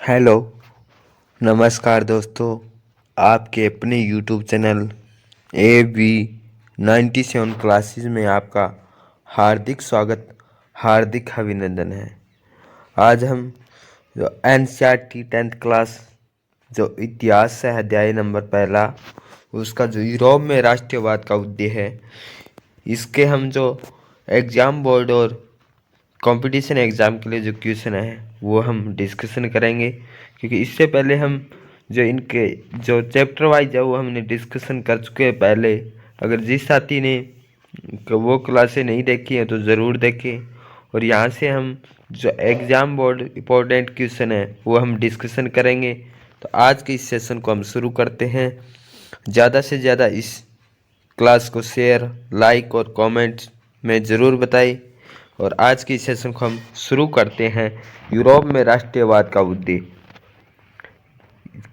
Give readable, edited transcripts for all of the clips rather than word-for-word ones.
Hello, नमस्कार दोस्तों। आपके अपने यूट्यूब चैनल AB 97 क्लासेस में आपका हार्दिक स्वागत, हार्दिक अभिनंदन है। आज हम जो NCERT 10th क्लास जो इतिहास है अध्याय नंबर पहला, उसका जो यूरोप में राष्ट्रवाद का उद्देश्य है, इसके हम जो एग्ज़ाम बोर्ड और कंपटीशन एग्ज़ाम के लिए जो क्वेश्चन है वो हम डिस्कशन करेंगे। क्योंकि इससे पहले हम जो इनके जो चैप्टर वाइज है वो हमने डिस्कशन कर चुके हैं पहले। अगर जिस साथी ने वो क्लासें नहीं देखी हैं तो ज़रूर देखें। और यहाँ से हम जो एग्ज़ाम बोर्ड इम्पोर्टेंट क्वेश्चन है वो हम डिस्कशन करेंगे। तो आज के इस सेशन को हम शुरू करते हैं। ज़्यादा से ज़्यादा इस क्लास को शेयर, लाइक और कमेंट में ज़रूर बताएं। और आज की सेशन को हम शुरू करते हैं यूरोप में राष्ट्रवाद का उद्देश्य।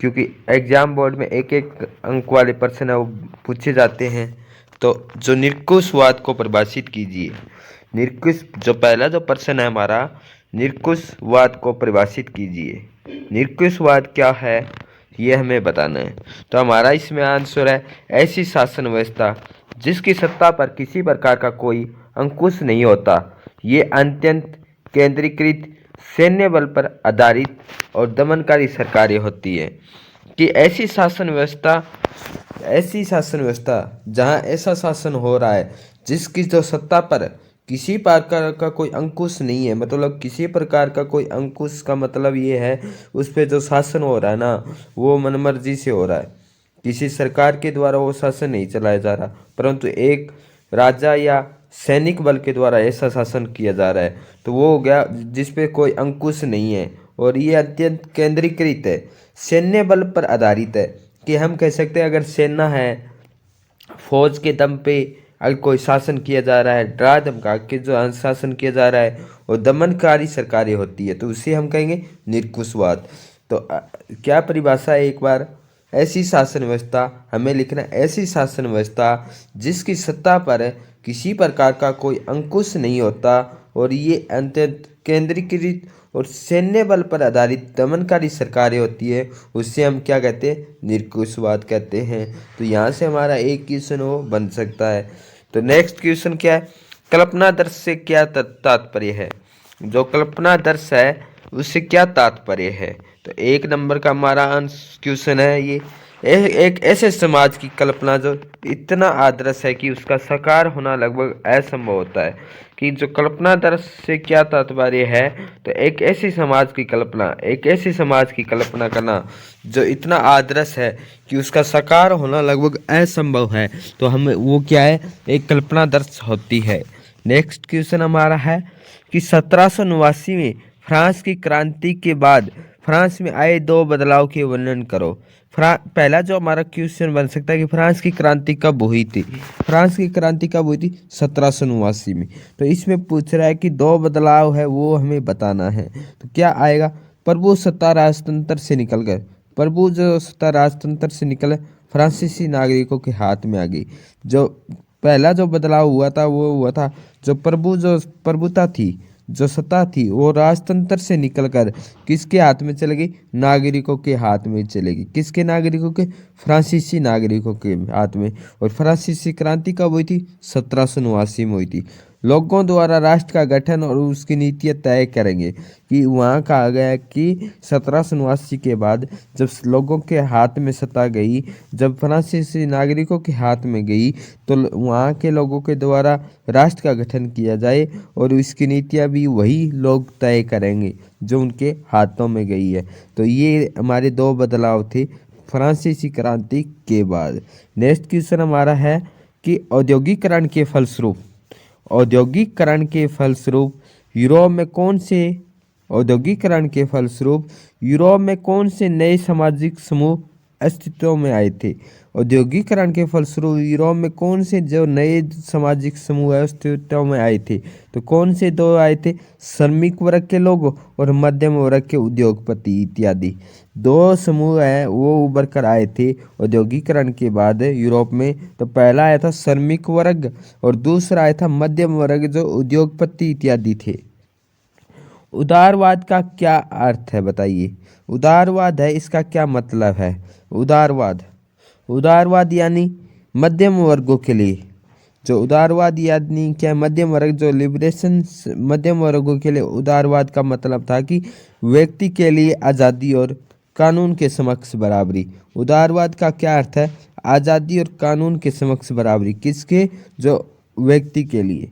क्योंकि एग्जाम बोर्ड में एक एक अंक वाले प्रश्न है वो पूछे जाते हैं। तो जो निरंकुशवाद को परिभाषित कीजिए। निरंकुश जो पहला जो प्रश्न है हमारा, निरंकुशवाद को परिभाषित कीजिए। निरंकुशवाद क्या है ये हमें बताना है। तो हमारा इसमें आंसर है ऐसी शासन व्यवस्था जिसकी सत्ता पर किसी प्रकार का कोई अंकुश नहीं होता। ये अत्यंत केंद्रीकृत, सैन्य बल पर आधारित और दमनकारी सरकारें होती है। कि ऐसी शासन व्यवस्था जहाँ ऐसा शासन हो रहा है जिसकी जो सत्ता पर किसी प्रकार का कोई अंकुश नहीं है, मतलब किसी प्रकार का कोई अंकुश का मतलब ये है उस पर जो शासन हो रहा है ना वो मनमर्जी से हो रहा है। किसी सरकार के द्वारा वो शासन नहीं चलाया जा रहा, परंतु एक राजा या सैनिक बल के द्वारा ऐसा शासन किया जा रहा है। तो वो हो गया जिस पे कोई अंकुश नहीं है और ये अत्यंत केंद्रीकृत है, सैन्य बल पर आधारित है। कि हम कह सकते हैं अगर सेना है, फौज के दम पे अगर कोई शासन किया जा रहा है, डरा धमका के जो शासन किया जा रहा है और दमनकारी सरकारें होती है, तो उसे हम कहेंगे निरंकुशवाद। तो क्या परिभाषा है एक बार? ऐसी शासन व्यवस्था, हमें लिखना ऐसी शासन व्यवस्था जिसकी सत्ता पर किसी प्रकार का कोई अंकुश नहीं होता और ये अत्यंत केंद्रीकृत और सैन्य बल पर आधारित दमनकारी सरकारें होती है, उससे हम क्या कहते हैं? निरंकुशवाद कहते हैं। तो यहाँ से हमारा एक क्वेश्चन वो बन सकता है। तो नेक्स्ट क्वेश्चन क्या है? कल्पनादर्श से क्या तात्पर्य है? जो कल्पनादर्श है उससे क्या तात्पर्य है? तो एक नंबर का हमारा आंसर क्वेश्चन है ये। एक ऐसे समाज की कल्पना जो इतना आदर्श है कि उसका साकार होना लगभग असंभव होता है। कि जो कल्पनादर्श से क्या तात्पर्य है? तो एक ऐसी समाज की कल्पना, एक ऐसी समाज की कल्पना करना जो इतना आदर्श है कि उसका साकार होना लगभग असंभव है। तो हमें वो क्या है? एक कल्पनादर्श होती है। नेक्स्ट क्वेश्चन हमारा है कि 1789 में फ्रांस की क्रांति के बाद फ्रांस में आए दो बदलाव के वर्णन करो। पहला जो हमारा क्वेश्चन बन सकता है कि फ्रांस की क्रांति कब हुई थी? फ्रांस की क्रांति कब हुई थी? 1789 में। तो इसमें पूछ रहा है कि दो बदलाव है वो हमें बताना है। तो क्या आएगा? प्रभु सत्ता राजतंत्र से निकल गए। प्रभु जो सत्ता राजतंत्र से निकले फ्रांसीसी नागरिकों के हाथ में आ गई। जो पहला जो बदलाव हुआ था वो हुआ था जो प्रभुता थी, जो सत्ता थी वो राजतंत्र से निकलकर किसके हाथ में चलेगी? नागरिकों के हाथ में चलेगी। किसके नागरिकों के? फ्रांसीसी नागरिकों के हाथ में। और फ्रांसीसी क्रांति कब हुई थी? 1789 में हुई थी। लोगों द्वारा राष्ट्र का गठन और उसकी नीतियाँ तय करेंगे। कि वहाँ कहा गया है कि 1789 के बाद जब लोगों के हाथ में सत्ता गई, जब फ्रांसीसी नागरिकों के हाथ में गई, तो वहाँ के लोगों के द्वारा राष्ट्र का गठन किया जाए और इसकी नीतियाँ भी वही लोग तय करेंगे जो उनके हाथों में गई है। तो ये हमारे दो बदलाव थे फ्रांसीसी क्रांति के बाद। नेक्स्ट क्वेश्चन हमारा है कि औद्योगिकरण के फलस्वरूप यूरोप में कौन से औद्योगिकरण के फलस्वरूप यूरोप में कौन से नए सामाजिक समूह अस्तित्व में आए थे? औद्योगिकरण के फलस्वरूप यूरोप में कौन से जो नए सामाजिक समूह अस्तित्व में आए थे? तो कौन से दो आए थे? श्रमिक वर्ग के लोग और मध्यम वर्ग के उद्योगपति इत्यादि दो समूह हैं वो उभर कर आए थे औद्योगिकरण के बाद यूरोप में। तो पहला आया था श्रमिक वर्ग और दूसरा आया था मध्यम वर्ग जो उद्योगपति इत्यादि थे। उदारवाद का क्या अर्थ है बताइए। उदारवाद है, इसका क्या मतलब है। उदारवाद, उदारवाद यानी मध्यम वर्गों के लिए, जो उदारवाद यानी क्या, मध्यम वर्ग, जो लिबरेशन, मध्यम वर्गों के लिए उदारवाद का मतलब था कि व्यक्ति के लिए आज़ादी और कानून के समक्ष बराबरी। उदारवाद का क्या अर्थ है, आज़ादी और कानून के समक्ष बराबरी, किसके, जो व्यक्ति के लिए।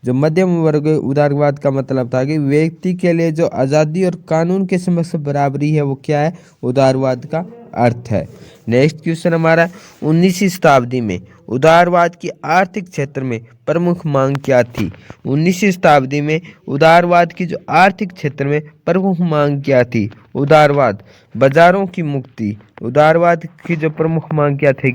जो मध्यम वर्ग उदारवाद का मतलब था कि व्यक्ति के लिए जो आज़ादी और कानून के समक्ष बराबरी है, वो क्या है, उदारवाद का अर्थ है। नेक्स्ट क्वेश्चन हमारा, 19वीं शताब्दी में उदारवाद की आर्थिक क्षेत्र में प्रमुख मांग क्या थी। 19वीं शताब्दी में उदारवाद की जो आर्थिक क्षेत्र में प्रमुख मांग क्या थी। उदारवाद, बाजारों की मुक्ति। उदारवाद की जो प्रमुख मांग क्या थी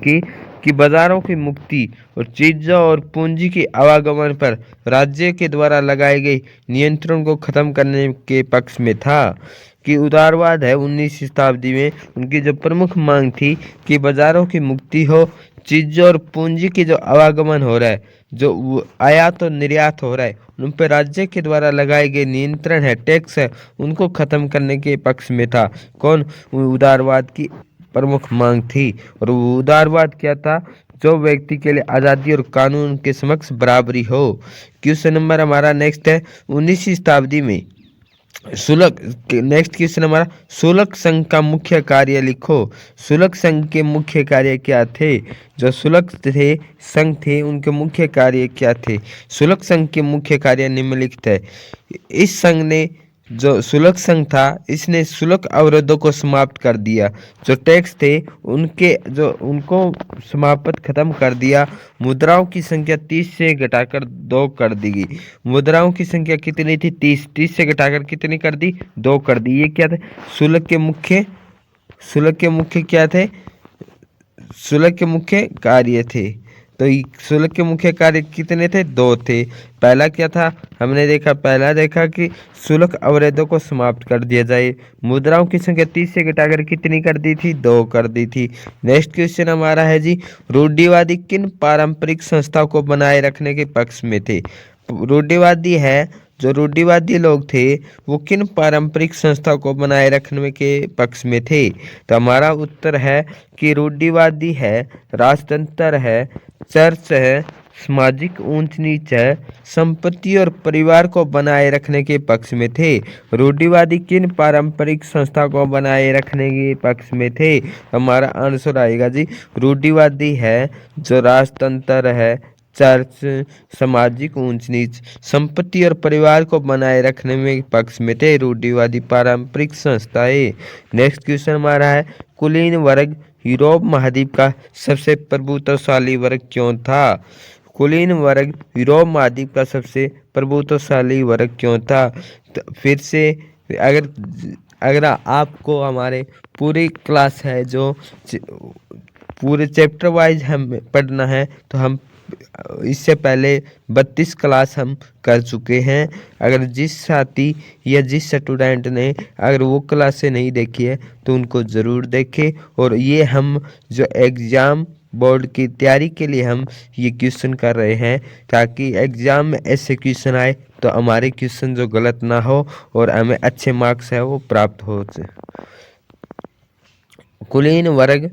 कि बाजारों की मुक्ति और चीजों और पूंजी के आवागमन पर राज्य के द्वारा लगाए गए नियंत्रण को खत्म करने के पक्ष में था। कि उदारवाद है 19वीं शताब्दी में उनकी जो प्रमुख मांग थी कि बाजारों की मुक्ति हो, चीजों और पूंजी की जो आवागमन हो रहा है, जो आयात और निर्यात हो रहा है, उन पर राज्य के द्वारा लगाए गए नियंत्रण है, टैक्स है, उनको खत्म करने के पक्ष में था। कौन, उदारवाद की प्रमुख मांग थी। और उदारवाद क्या था, जो व्यक्ति के लिए आज़ादी और कानून के समक्ष बराबरी हो। क्वेश्चन नंबर हमारा नेक्स्ट है, 19वीं शताब्दी में शुल्क, नेक्स्ट क्वेश्चन हमारा, शुल्क संघ का मुख्य कार्य लिखो। शुल्क संघ के मुख्य कार्य क्या थे। जो शुल्क थे संघ थे, उनके मुख्य कार्य क्या थे। शुल्क संघ के मुख्य कार्य निम्नलिखित है। इस संघ ने, जो शुल्क संघ था, इसने शुल्क अवरोधों को समाप्त कर दिया। जो टैक्स थे उनको समाप्त खत्म कर दिया। मुद्राओं की संख्या 30 से घटाकर 2 कर दी गई। मुद्राओं की संख्या कितनी थी, 30 से घटाकर कितनी कर दी, 2 कर दी। ये क्या थे, शुल्क के मुख्य क्या थे, शुल्क के मुख्य कार्य थे। तो शुल्क के मुख्य कार्य कितने थे, 2 थे। पहला क्या था, हमने देखा, पहला देखा कि शुल्क अवरोधों को समाप्त कर दिया जाए। मुद्राओं की संख्या 30 से घटाकर कितनी कर दी थी, 2 कर दी थी। नेक्स्ट क्वेश्चन हमारा है जी, रूढ़िवादी किन पारंपरिक संस्थाओं को बनाए रखने के पक्ष में थे। रूढ़िवादी है, जो रूढ़िवादी लोग थे वो किन पारंपरिक संस्थाओं को बनाए रखने के पक्ष में थे। तो हमारा उत्तर है कि रूढ़िवादी है, राजतंत्र है, चर्च है, सामाजिक ऊंच नीच है, संपत्ति और परिवार को बनाए रखने के पक्ष में थे। रूढ़िवादी किन पारंपरिक संस्था को बनाए रखने के पक्ष में थे। हमारा आंसर आएगा जी, रूढ़िवादी है, जो राजतंत्र है, चर्च, सामाजिक ऊंच नीच, संपत्ति और परिवार को बनाए रखने में पक्ष में थे रूढ़िवादी पारंपरिक संस्थाएं। नेक्स्ट क्वेश्चन हमारा है, कुलीन वर्ग यूरोप महाद्वीप का सबसे प्रभुत्वशाली वर्ग क्यों था। कुलीन वर्ग यूरोप महाद्वीप का सबसे प्रभुत्वशाली वर्ग क्यों था। तो फिर से अगर आपको हमारे पूरी क्लास है, जो पूरे चैप्टर वाइज हमें पढ़ना है, तो हम इससे पहले 32 क्लास हम कर चुके हैं। अगर जिस साथी या जिस स्टूडेंट ने अगर वो क्लासें नहीं देखी है तो उनको ज़रूर देखें। और ये हम जो एग्ज़ाम बोर्ड की तैयारी के लिए हम ये क्वेश्चन कर रहे हैं, ताकि एग्ज़ाम में ऐसे क्वेश्चन आए तो हमारे क्वेश्चन जो गलत ना हो और हमें अच्छे मार्क्स है वो प्राप्त हो। कुलीन वर्ग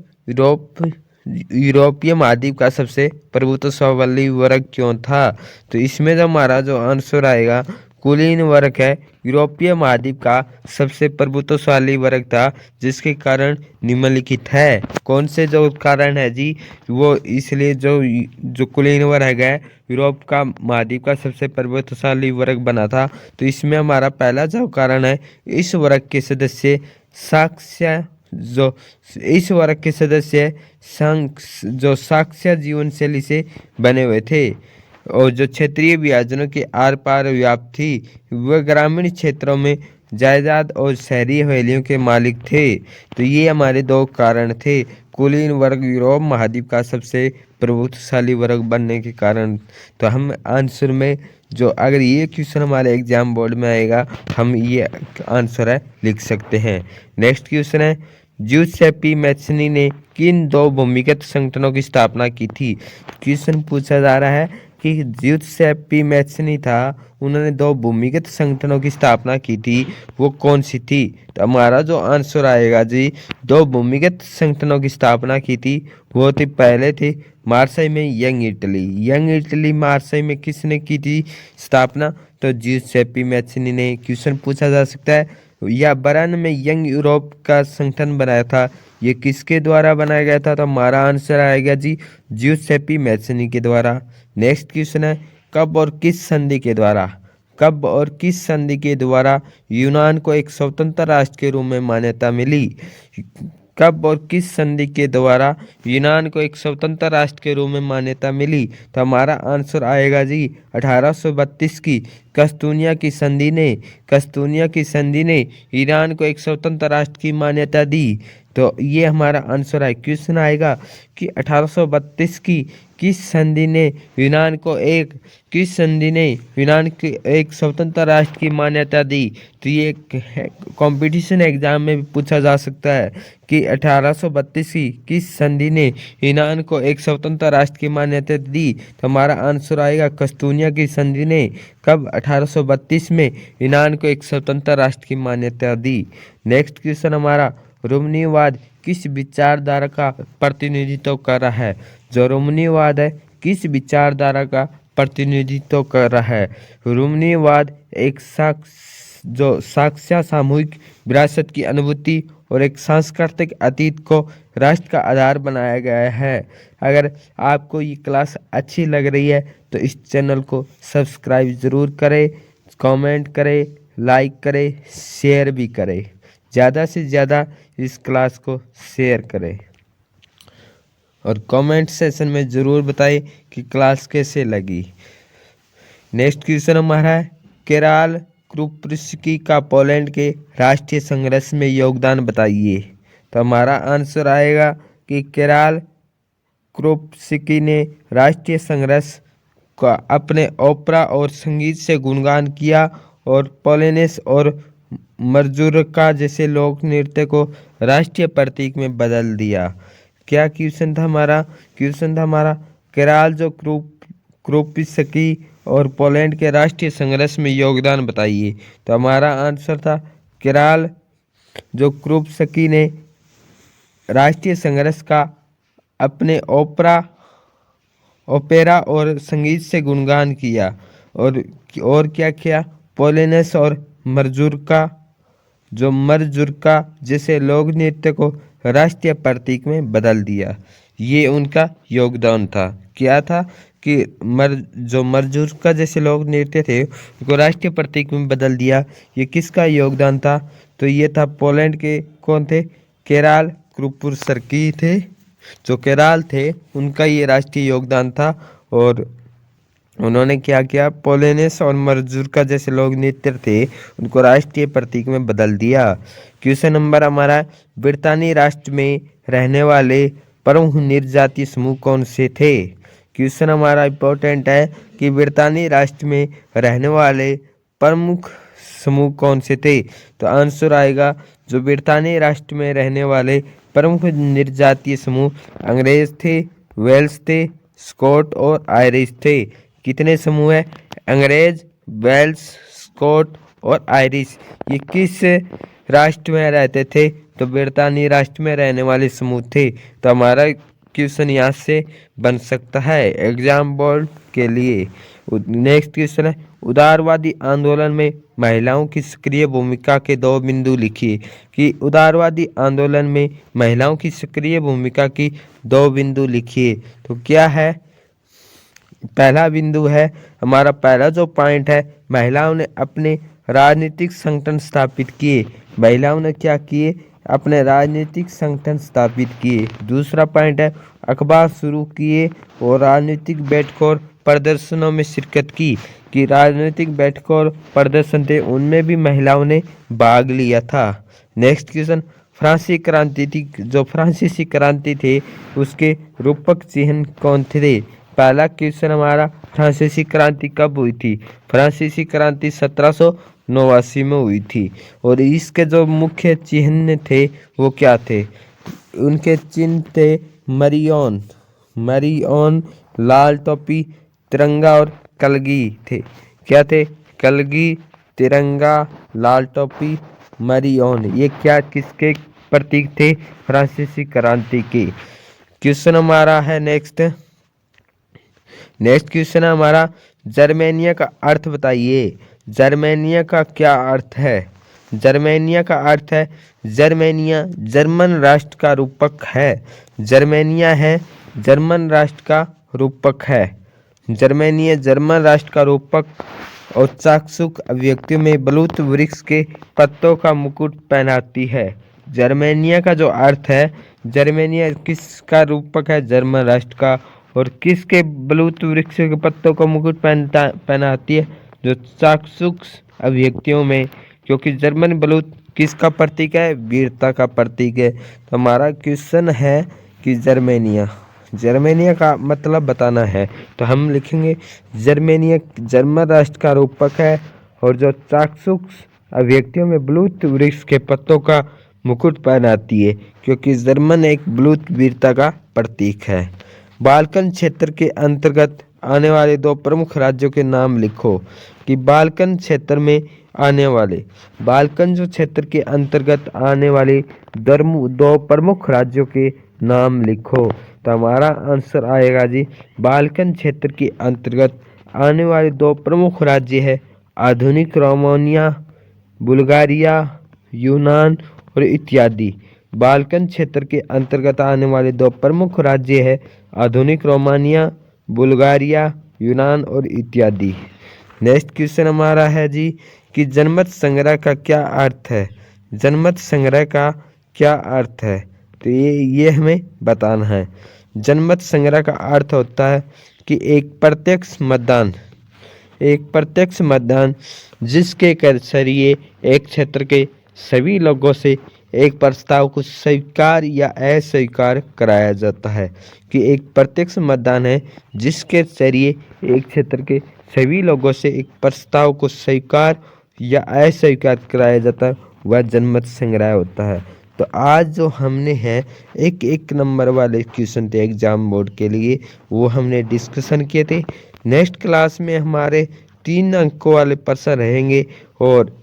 यूरोपीय महाद्वीप का सबसे प्रभुत्वशाली वर्ग क्यों था। तो इसमें जो हमारा जो आंसर आएगा, कुलीन वर्ग है यूरोपीय महाद्वीप का सबसे प्रभुत्वशाली वर्ग था, जिसके कारण निम्नलिखित है। कौन से जो कारण है जी, वो इसलिए जो कुलीन वर्ग है यूरोप का महाद्वीप का सबसे प्रभुत्वशाली वर्ग बना था। तो इसमें हमारा पहला जो कारण है, इस वर्ग के सदस्य इस वर्ग के सदस्य साक्ष्य जीवन शैली से बने हुए थे, और जो क्षेत्रीय विभाजनों के आर पार व्याप्त थी, वह ग्रामीण क्षेत्रों में जायदाद और शहरी हवेलियों के मालिक थे। तो ये हमारे 2 कारण थे, कुलीन वर्ग यूरोप महाद्वीप का सबसे प्रभुत्वशाली वर्ग बनने के कारण। तो हम आंसर में जो अगर ये क्वेश्चन हमारे एग्जाम बोर्ड में आएगा, हम ये आंसर है लिख सकते हैं। नेक्स्ट क्वेश्चन है, ज्यूसेप्पी मैथ्सनी ने किन 2 भूमिगत संगठनों की स्थापना की थी। क्वेश्चन पूछा जा रहा है कि जियुसेप्पी मैत्सनी था, उन्होंने दो भूमिगत संगठनों की स्थापना की थी, वो कौन सी थी? तो हमारा जो आंसर आएगा जी, दो भूमिगत संगठनों की स्थापना की थी, वो थी पहले थी मार्सेई में यंग इटली मार्सेई में किसने की थी स्थापना? तो जियुसेप्पी मैत्सनी ने। क्वेश्चन पूछा जा सकता है या बर्न में यंग यूरोप का संगठन बनाया था, ये किसके द्वारा बनाया गया था? तो हमारा आंसर आएगा जी जियुसेप्पी मैत्सनी के द्वारा। नेक्स्ट क्वेश्चन है कब और किस संधि के द्वारा यूनान को एक स्वतंत्र राष्ट्र के रूप में मान्यता मिली? कब और किस संधि के द्वारा यूनान को एक स्वतंत्र राष्ट्र के रूप में मान्यता मिली? तो हमारा आंसर आएगा जी 1832 की कस्तूनिया की संधि ने ईरान को एक स्वतंत्र राष्ट्र की मान्यता दी। तो ये हमारा आंसर है। क्वेश्चन आएगा कि 1832 की किस संधि ने यूनान को एक स्वतंत्र राष्ट्र की मान्यता दी? तो ये कंपटीशन एग्जाम में भी पूछा जा सकता है कि 1832 की किस संधि ने यूनान को एक स्वतंत्र राष्ट्र की मान्यता दी? तो हमारा आंसर आएगा कस्तूनिया की संधि ने कब 1832 में यूनान को एक स्वतंत्र राष्ट्र की मान्यता दी। नेक्स्ट क्वेश्चन हमारा रूमनीवाद किस विचारधारा का प्रतिनिधित्व कर रहा है? जो रूमनीवाद है किस विचारधारा का प्रतिनिधित्व कर रहा है? रूमनीवाद एक साक्ष्य सामूहिक विरासत की अनुभूति और एक सांस्कृतिक अतीत को राष्ट्र का आधार बनाया गया है। अगर आपको ये क्लास अच्छी लग रही है तो इस चैनल को सब्सक्राइब ज़रूर करें, कमेंट करें, लाइक करें, शेयर भी करें। ज़्यादा से ज़्यादा इस क्लास को शेयर करें और कमेंट सेशन में ज़रूर बताएं कि क्लास कैसे लगी। नेक्स्ट क्वेश्चन हमारा है केराल क्रुपस्की का पोलैंड के राष्ट्रीय संघर्ष में योगदान बताइए। तो हमारा आंसर आएगा कि केराल क्रुपस्की ने राष्ट्रीय संघर्ष का अपने ओपेरा और संगीत से गुणगान किया और पोलेनेस और मजूरका जैसे लोक नृत्य को राष्ट्रीय प्रतीक में बदल दिया। क्या क्वेश्चन था हमारा? क्वेश्चन था हमारा केराल जो क्रुपस्की और पोलैंड के राष्ट्रीय संघर्ष में योगदान बताइए। तो हमारा आंसर था केराल जो क्रुपस्की ने राष्ट्रीय संघर्ष का अपने ओपेरा और संगीत से गुणगान किया और क्या किया? पोलेनेस और मरजुरका जैसे लोक नृत्य को राष्ट्रीय प्रतीक में बदल दिया। ये उनका योगदान था। क्या था कि मरजुरका जैसे लोक नृत्य थे उनको राष्ट्रीय प्रतीक में बदल दिया। ये किसका योगदान था? तो ये था पोलैंड के कौन थे? केराल क्रुपस्की थे, जो केराल थे उनका ये राष्ट्रीय योगदान था और उन्होंने क्या किया? पोलेनेस और मजूरका जैसे लोग नृत्य थे उनको राष्ट्रीय प्रतीक में बदल दिया। क्वेश्चन नंबर हमारा ब्रितानी राष्ट्र में रहने वाले प्रमुख निर्जातीय समूह कौन से थे? क्वेश्चन हमारा इम्पोर्टेंट है कि ब्रितानी राष्ट्र में रहने वाले प्रमुख समूह कौन से थे? तो आंसर आएगा जो ब्रितानी राष्ट्र में रहने वाले प्रमुख निर्जातीय समूह अंग्रेज थे, वेल्स थे, स्कॉट और आयरिश थे। कितने समूह है? अंग्रेज, वेल्स, स्कॉट और आयरिश। ये किस राष्ट्र में रहते थे? तो ब्रितानी राष्ट्र में रहने वाले समूह थे। तो हमारा क्वेश्चन यहाँ से बन सकता है एग्जाम बोर्ड के लिए। नेक्स्ट क्वेश्चन है उदारवादी आंदोलन में महिलाओं की सक्रिय भूमिका के 2 बिंदु लिखिए। कि उदारवादी आंदोलन में महिलाओं की सक्रिय भूमिका की 2 बिंदु लिखिए। तो क्या है? पहला बिंदु है हमारा, पहला जो पॉइंट है, महिलाओं ने अपने राजनीतिक संगठन स्थापित किए। महिलाओं ने क्या किए? अपने राजनीतिक संगठन स्थापित किए। दूसरा पॉइंट है अखबार शुरू किए और राजनीतिक बैठकों और प्रदर्शनों में शिरकत की। कि राजनीतिक बैठकों और प्रदर्शन थे उनमें भी महिलाओं ने भाग लिया था। नेक्स्ट क्वेश्चन फ्रांसीसी क्रांति थी, जो फ्रांसीसी क्रांति थे उसके रूपक चिन्ह कौन थे? पहला क्वेश्चन हमारा फ्रांसीसी क्रांति कब हुई थी? फ्रांसीसी क्रांति 1789 में हुई थी और इसके जो मुख्य चिन्ह थे वो क्या थे? उनके चिन्ह थे मरियन, लाल टोपी, तिरंगा और कलगी थे। क्या थे? कलगी, तिरंगा, लाल टोपी, मरियन, ये क्या किसके प्रतीक थे? फ्रांसीसी क्रांति के। क्वेश्चन हमारा है नेक्स्ट क्वेश्चन है हमारा, जर्मेनिया का अर्थ बताइए। जर्मेनिया का क्या अर्थ है? जर्मेनिया का अर्थ है, जर्मेनिया जर्मन राष्ट्र का रूपक है। जर्मेनिया है जर्मन राष्ट्र का रूपक है। जर्मेनिया जर्मन राष्ट्र का रूपक और चाक्षुष अभिव्यक्तियों में बलूत वृक्ष के पत्तों का मुकुट पहनाती है। जर्मेनिया का जो अर्थ है, जर्मेनिया किसका रूपक है? जर्मन राष्ट्र का। और किसके बलूत वृक्ष के पत्तों का मुकुट पहनाती है? जो चाक्षुष अभिव्यक्तियों में, क्योंकि जर्मन बलूत किसका प्रतीक है? वीरता का प्रतीक है। तो हमारा क्वेश्चन है कि जर्मेनिया का मतलब बताना है। तो हम लिखेंगे जर्मेनिया जर्मन राष्ट्र का रूपक है और जो चाक्षुष अभिव्यक्तियों में बलूत वृक्ष के पत्तों का मुकुट पहनाती है, क्योंकि जर्मन एक बलूत वीरता का प्रतीक है। बाल्कन क्षेत्र के अंतर्गत आने वाले दो प्रमुख राज्यों के नाम लिखो। कि बाल्कन क्षेत्र में आने वाले, बाल्कन जो क्षेत्र के अंतर्गत आने वाले दो प्रमुख राज्यों के नाम लिखो। तो हमारा आंसर आएगा जी, बाल्कन क्षेत्र के अंतर्गत आने वाले दो प्रमुख राज्य है आधुनिक रोमानिया, बुल्गारिया, यूनान और इत्यादि। बाल्कन क्षेत्र के अंतर्गत आने वाले दो प्रमुख राज्य है आधुनिक रोमानिया, बुल्गारिया, यूनान और इत्यादि। नेक्स्ट क्वेश्चन हमारा है जी कि जनमत संग्रह का क्या अर्थ है? जनमत संग्रह का क्या अर्थ है? तो ये हमें बताना है। जनमत संग्रह का अर्थ होता है कि एक प्रत्यक्ष मतदान जिसके जरिए एक क्षेत्र के सभी लोगों से एक प्रस्ताव को स्वीकार या अस्वीकार कराया जाता है। कि एक प्रत्यक्ष मतदान है जिसके जरिए एक क्षेत्र के सभी लोगों से एक प्रस्ताव को स्वीकार या अस्वीकार कराया जाता है, वह जनमत संग्रह होता है। तो आज जो हमने हैं एक नंबर वाले क्वेश्चन थे एग्जाम बोर्ड के लिए, वो हमने डिस्कशन किए थे। नेक्स्ट क्लास में हमारे 3 अंकों वाले प्रश्न रहेंगे और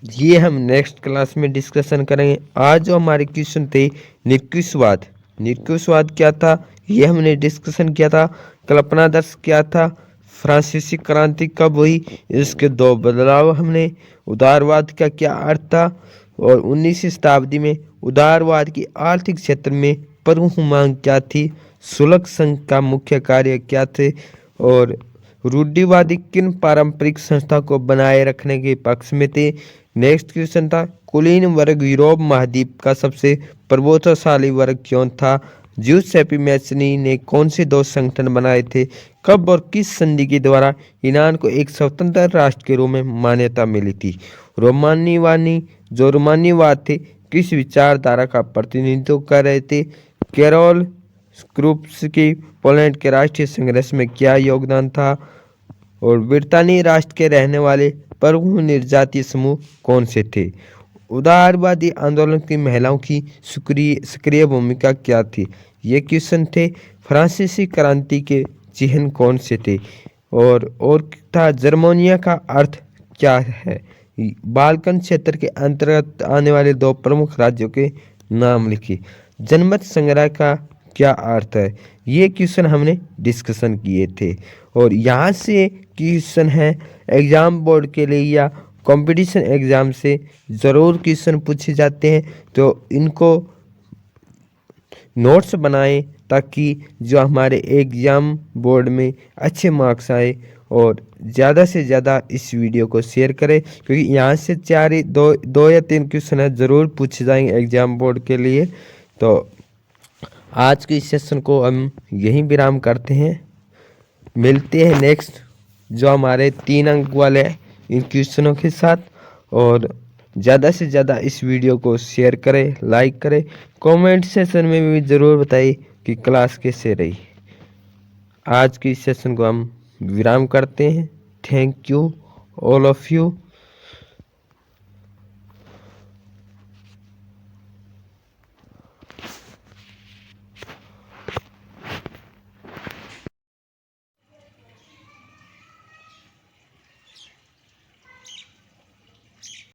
ये हम नेक्स्ट क्लास में डिस्कशन करेंगे। आज जो हमारे क्वेश्चन थे निरंकुशवाद क्या था, ये हमने डिस्कशन किया था। कल्पनादर्श क्या था, फ्रांसीसी क्रांति कब हुई, इसके 2 बदलाव हमने। उदारवाद का क्या अर्थ था और 19वीं शताब्दी में उदारवाद की आर्थिक क्षेत्र में प्रमुख मांग क्या थी, शुल्क संघ का मुख्य कार्य क्या थे और रूढ़िवादी किन पारंपरिक संस्था को बनाए रखने के पक्ष में थे। नेक्स्ट क्वेश्चन था कुलीन वर्ग यूरोप महाद्वीप का सबसे प्रभुत्वशाली वर्ग क्यों था। ज्यूसेपी मैचनी ने कौन से 2 संगठन बनाए थे। कब और किस संधि के द्वारा ईरान को एक स्वतंत्र राष्ट्र के रूप में मान्यता मिली थी। रोमानीवाद थे किस विचारधारा का प्रतिनिधित्व कर रहे थे। कैरोल स्क्रूप्सकी पोलैंड के राष्ट्रीय संघर्ष में क्या योगदान था और ब्रितानी राष्ट्र के रहने वाले प्रमुख निर्जातीय समूह कौन से थे। उदारवादी आंदोलन की महिलाओं की सक्रिय भूमिका क्या थी। ये क्वेश्चन थे। फ्रांसीसी क्रांति के चिन्ह कौन से थे और था जर्मनिया का अर्थ क्या है। बाल्कन क्षेत्र के अंतर्गत आने वाले 2 प्रमुख राज्यों के नाम लिखिए। जनमत संग्रह का क्या अर्थ है, ये क्वेश्चन हमने डिस्कशन किए थे। और यहाँ से क्वेश्चन है एग्जाम बोर्ड के लिए या कंपटीशन एग्जाम से ज़रूर क्वेश्चन पूछे जाते हैं, तो इनको नोट्स बनाएं ताकि जो हमारे एग्ज़ाम बोर्ड में अच्छे मार्क्स आए। और ज़्यादा से ज़्यादा इस वीडियो को शेयर करें, क्योंकि यहाँ से 2 या 3 क्वेश्चन है ज़रूर पूछे जाएंगे एग्ज़ाम बोर्ड के लिए। तो आज के इस सेशन को हम यहीं विराम करते हैं। मिलते हैं नेक्स्ट जो हमारे 3 अंक वाले इन क्वेश्चनों के साथ। और ज़्यादा से ज़्यादा इस वीडियो को शेयर करें, लाइक करें, कमेंट सेशन में भी ज़रूर बताइए कि क्लास कैसे रही। आज की इस सेशन को हम विराम करते हैं। Thank you all of you.